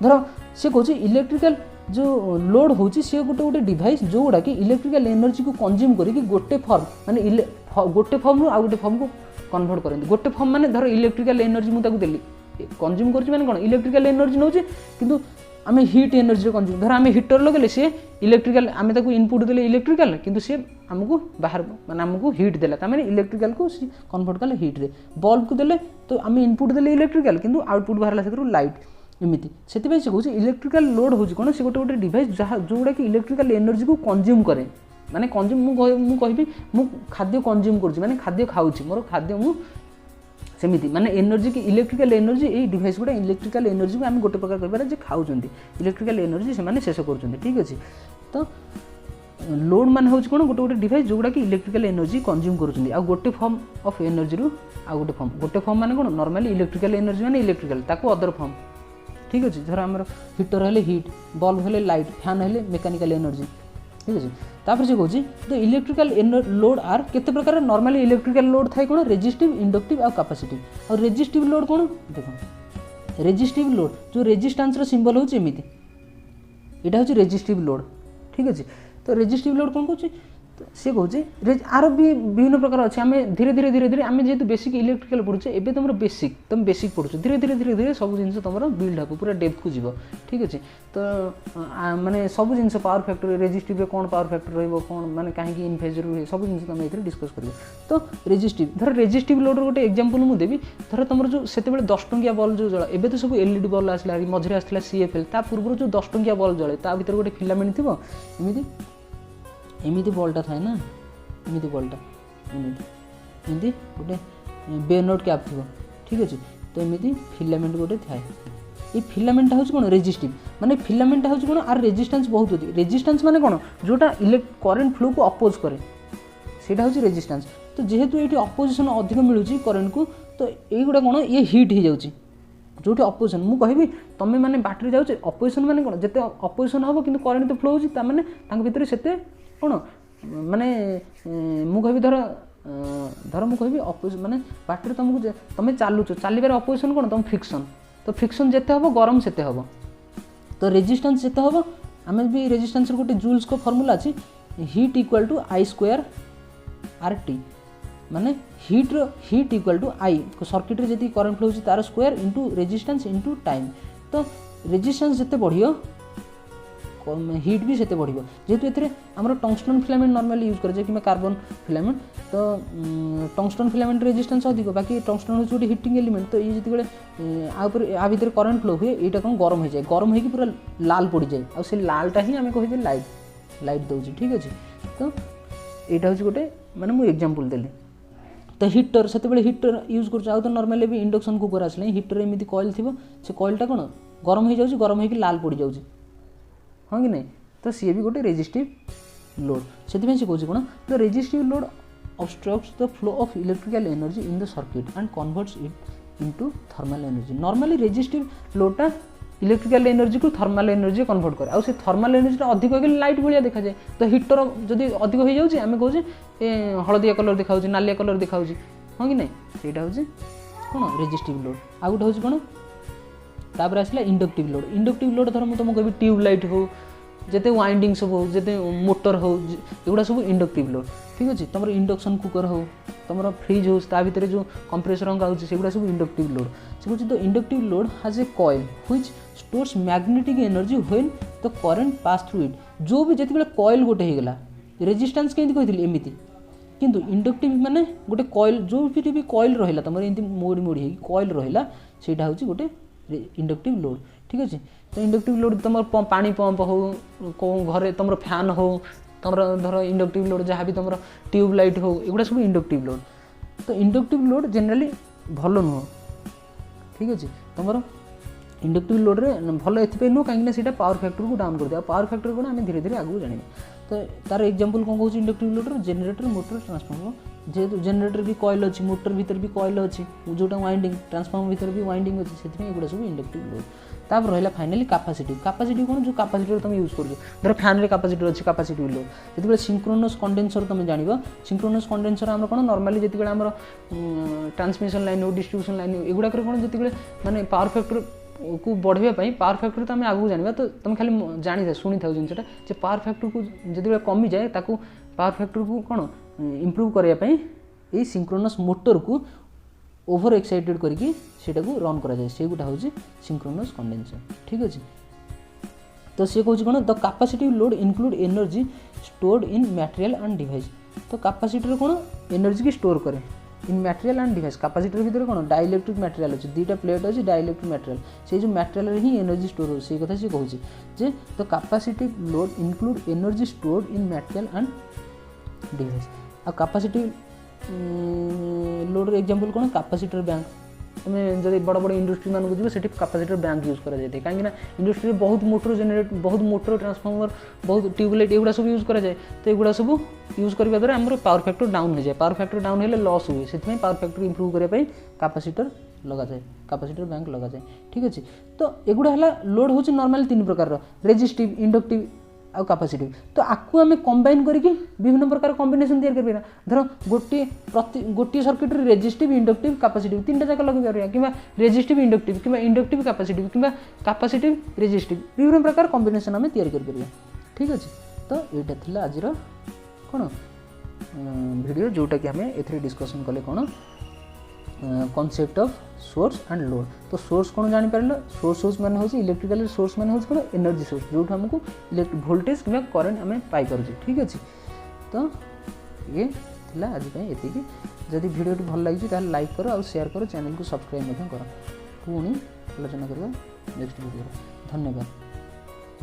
धर से कहूँ इलेक्ट्रिकल जो लोड होची से गोटे डिवाइस जो गुड़ा कि इलेक्ट्रिकल एनर्जी को कंज्यूम करके गोटे फॉर्म माने गोटे फॉर्म रू आ गोटे फॉर्म को कन्वर्ट करते गोटे फॉर्म माने धर इलेक्ट्रिकल एनर्जी मुझे देली कंज्यूम कर माने कौन इलेक्ट्रिकल एनर्जी नौ किंतु आम हिट एनर्जी कंज्यूम धर आम हिटर लगे सी इलेक्ट्रिकल आम इनपुट देले इलेक्ट्रिकल किंतु सी आमको बाहर माने आमको हिट देला तार इलेक्ट्रिकल को कन्वर्ट कले हिट रे बल्ब को देले तो आम इनपुट देले इलेक्ट्रिकल किंतु आउटपुट बाहर से लाइट एमती से कहूँ इलेक्ट्रिकल लोड हूँ कौन से गोटे डिवाइस जहाँ जो गुड़ा कि इलेक्ट्रिकल एनर्जी को कंज्यूम करे माने कंज्यूम मुझे कहबी मु खाद्य कंज्यूम करुँच माने खाद्य खाऊँ मोर खाद्य मु सेमिति माने एनर्जी की इलेक्ट्रिकल एनर्जी ये डिवाइस गुड़ा इलेक्ट्रिकल एनर्जी को आम गोटे प्रकार कह खाऊँ इलेक्ट्रिकल एनर्जी से शेष कर ठीक अच्छे तो लोड मान हूँ कौन गोटे डिवाइस जो गुड़ा कि इलेक्ट्रिकल एनर्जी कंज्यूम करुँच आ गोटे फॉर्म ऑफ एनर्जी रू आ गोटे फॉर्म माने कौन नॉर्मली इलेक्ट्रिकल एनर्जी माने इलेक्ट्रिकल ताको अदर फॉर्म ठीक अच्छे धर आम हिटर हेले हिट बल्ब हेले लाइट फैन हेले मेकानिकल एनर्जी ठीक अच्छे तापर से कहूँ तो इलेक्ट्रिकल लोड आर केते प्रकार नॉर्मली इलेक्ट्रिकल लोड थाए कौन रेजिस्टिव इंडक्टिव आ कैपेसिटिव और रेजिस्टिव लोड कौन देख रेजिस्टिव लोड जो रेजिस्टेंस रो सिंबल होची एमिति एटा होची रेजिस्टिव लोड ठीक अच्छे तो रेजिस्टिव लोड कौन कहूँ तो सी कहे आर भी विभिन्न प्रकार अच्छे आम धीरे धीरे धीरे धीरे आम जेहतु बेसिक इलेक्ट्रिकल पढ़ुचे एबे तुम बेसिक तुम बेसिक पढ़ुच धीरे धीरे धीरे धीरे सब जिन तुम बिल्ड हे पूरा डेप्थ को जीव ठीक अच्छे तो माने सब जिन पावर फैक्टर रेजिस्टिव कौन पावर फैक्टर रौन माने कहीं इन फेज रुहे सब जिन तुम ये डिस्कस कर तो रेजिस्टिव धर रेजिस्टिव लोड गोटे एग्जांपल मुझे देवी धर तुम जो से 10 टंकिया बल्ब जो जला एबे तो सब एलईडी बल्ब आसला मझे आसला सीएफएल ता पूर्व जो 10 टंकिया बल्ब जले ता भीतर गोटे फिलामेंट थी एमती एमती बल्बटा थाए ना एमती बल्बटा एमती गोटे बेनोट कैप थी ठीक अच्छे तो एमती फिलामेंट गोटे थाए ये फिलामेंट हूँ कौन रेजिस्टिव माने फिलामेंट हूँ कौन आर रेजिस्टेंस बहुत अच्छी रेजिस्टेंस माने कौन जोटा करेन्ट फ्लो को अपोज करे सेटा हूँ रेजिस्टेंस तो जेहेतु ये अपोजिशन अधिक मिलूँ करेन्ट को तो युवा कौन ये हिट हो जाऊँगी जो अपोजिशन मुझे कहबी तुम्हें मैंने बाटरी जाऊे अपोजिशन माने कौन जिते अपोजिशन हम कि करेन्ट तो फ्लो होती ताने भितर से कौन माने मु कहबी धर मुझे कहबी अपोजिशन माने बाटरी तुमको तुम चलुच चलबार अपोजिशन कौन तुम फ्रिक्शन तो फ्रिक्शन जिते हम गरम से हम तो रेजिस्टेंस जिते हम आम भी रेजिस्टेंस गोटे जूल्स को फॉर्मूला अच्छी heat equal to I square R T माने heat equal to I circuit रे जी करेन्ट फ्लो होची तार square into resistance into time तो रेजिस्टेंस जिते बढ़ियो हीट भी सेते बढ़ियो जेहेतु एथिरे हमर टंगस्टन फिलामेंट नॉर्मली यूज करे कि कार्बन फिलामेंट तो टंगस्टन फिलामेंट रेजिस्टेंस अधिक बाकी टंगस्टन होची गोटे हिटिंग एलिमेंट तो ये जिते बेले आ भितर करेन्ट फ्लो हुए एटा कौन गरम हो जाए गरम होगी पूरा लाल पड़ जाए आ से लालटा ही आम कहे लाइट दौची ठीक अच्छे तो यहाँ हूँ गोटे माने मुझे एग्जांपल देली तो हिटर से हिटर यूज कर तो नॉर्मली भी इंडक्शन कुकर आसले हिटर एमती कॉइल थी से कॉइलटा कौन गरम हो जाए गरम होकर लाल पड़ जाऊँगी हाँ कि नहीं तो सी भी गोटे रेजिस्टिव लोड से कहूँ कौन the resistive load obstructs the flow of electrical energy in the circuit and converts it into thermal energy normally resistive लोडटा इलेक्ट्रिकल एनर्जी को थर्मल एनर्जी कन्वर्ट करे आउ थर्मल एनर्जी अधिक हो लाइट भाया देखा जाए तो हिटर जदि अधिक हो जाए आम कहे हलदिया कलर देखा नालिया कलर देखा हाँ कि नहीं ସେଇଟା हूँ कौन रेजिस्टिव लोड आ गोटे हूँ कौन तापर आसला इंडक्टिव लोड धर मुझे तुमको कभी ट्यूबलाइट हो जिते वाइंडिंग सब हो जिते मोटर हो एगुड़ा सब इंडक्टिव लोड ठीक अच्छे तुम इंडक्शन कुकर हो तुम फ्रिज हो ता भितर जो कंप्रेसर अंगा होगा सब इंडक्टिव लोड से कहते the inductive load has a coil which stores magnetic energy when the current pass through it जो भी जिते कॉइल गोटे होगला रेजिस्टेंस केमती कही एमती किंतु इंडक्टिव माने गोटे कॉइल जो भी कॉइल रहा तुम एमती मोड़ी मोड़ी कॉइल रहा से हूँ गोटे इंडक्टिव लोड ठीक अच्छे तो इंडक्टिव लोड तुम पानी पंप हो कौन घरे तुम फैन हो तुम धर इंडक्टिव लोड जहाँ भी तुम ट्यूबलाइट हो एगुड़ा सब इंडक्टिव लोड तो इंडक्टिव लोड जनरली भल नुह ठीक अच्छे तुम इंडक्टिव लोड रे भल एथि नुह कहीं पावर फैक्टर को डाउन कर दिया पावर फैक्टर को आम धीरे धीरे आगे जाना तो तार एग्जांपल कौन कहूँ inductive loader generator motor transformer जेहेतु जेनरेटर भी कॉइल अच्छी मोटर भीतर भी कॉइल अच्छी जोटा वाइंडिंग ट्रांसफॉर्मर भीतर भी वाइंडिंग अच्छी से एगुड़ा सब इंडक्टिव लोड तापर रहा फाइनाली कैपेसिटी कौन जो कैपेसिटर तुम यूज कर धर फैन रे कैपेसिटर अच्छी कैपेसिटी लोड जो सिंक्रोनस कंडेन्सर तुम जान सिंक्रोनस कंडेन्सर आम कौन नॉर्मली जिते आम ट्रांसमिशन लाइन हो डिस्ट्रीब्यूशन लाइन हो एगुड़ा कौन जिते माने पावर फैक्टर को बढ़ाई पावर फैक्टर तो आम आगू जाना तो तुम खाली जानी था शुणी था जिनटा पावर फैक्टर को जो कमी जाए पावर फैक्टर को कौन इम्प्रूव करने ये सिंक्रोनस मोटर को ओवर एक्साइटेड करके रन कराए से गोटा हूँ सिंक्रोनस कंडेन्सर ठीक अच्छे तो सी कहूँ कौन the capacitive load include energy stored in material and device तो कैपेसिटर कौन एनर्जी की स्टोर करे इन मटेरियल एंड डिवाइस कैपेसिटर भीतर कौन डाइलेक्ट्रिक मटेरियल अच्छे दुईटा प्लेट अच्छी डाइलेक्ट्रिक मटेरियल से जो मटेरियल ही एनर्जी स्टोर हो से कथा सी कहूँ जे the capacitive load include energy stored in material and device आ कैपेसिटिव लोड एग्जांपल कौन कैपेसिटर बैंक तुम्हें जब बड़ बड़ इंडस्ट्री मानक जी से कैपेसिटर बैंक यूज कराए कहीं इंडस्ट्री बहुत मोटर जेनेरेट बहुत मोटर ट्रांसफॉर्मर बहुत ट्यूबलाइट एगुड़ा सब यूज कराए तो एगुड़ा सब यूज करने द्वारा आम पावर फैक्टर डाउन हो जाए पावर फैक्टर डाउन हेल्ले लॉस हुए से पावर फैक्टर इंप्रूव करने कैपेसिटर लगा जाए कैपेसिटर बैंक लगा जाए ठीक अच्छे तो एगुड़ा है लोड हूँ नॉर्मली 3 प्रकार रेजिस्टिव इंडक्टिव आ कैपेसिटिव तो आपको आम कंबाइन करके विभिन्न प्रकार कॉम्बिनेशन तैयार कर धर गोटे सर्किट रेजिस्टिव इंडक्टिव कैपेसिटिव 3टा जाक लगे पार कि रेजिस्टिव इंडक्टिव कि इंडक्टिव कैपेसिटिव कि कैपेसिटिव रेजिस्टिव विभिन्न प्रकार कॉम्बिनेशन आम तैयार कर ठीक अच्छे तो यहाँ आज कौन वीडियो जोटा कि आम ए डिस्कसन कले कौन concept of source and load. तो सोर्स कौन जानी पारल, सोर्स माने होची इलेक्ट्रिकल सोर्स माने होची कौन एनर्जी सोर्स जो हमको वोल्टेज कि करंट आम पाई पारे। ठीक अच्छे तो ये थिला आज एतिकी। जदि वीडियो भल लगी ताल लाइक करो और शेयर करो, चैनल को सब्सक्राइब कर पुणी आलोचना करवा नेक्स्ट वीडियो। धन्यवाद।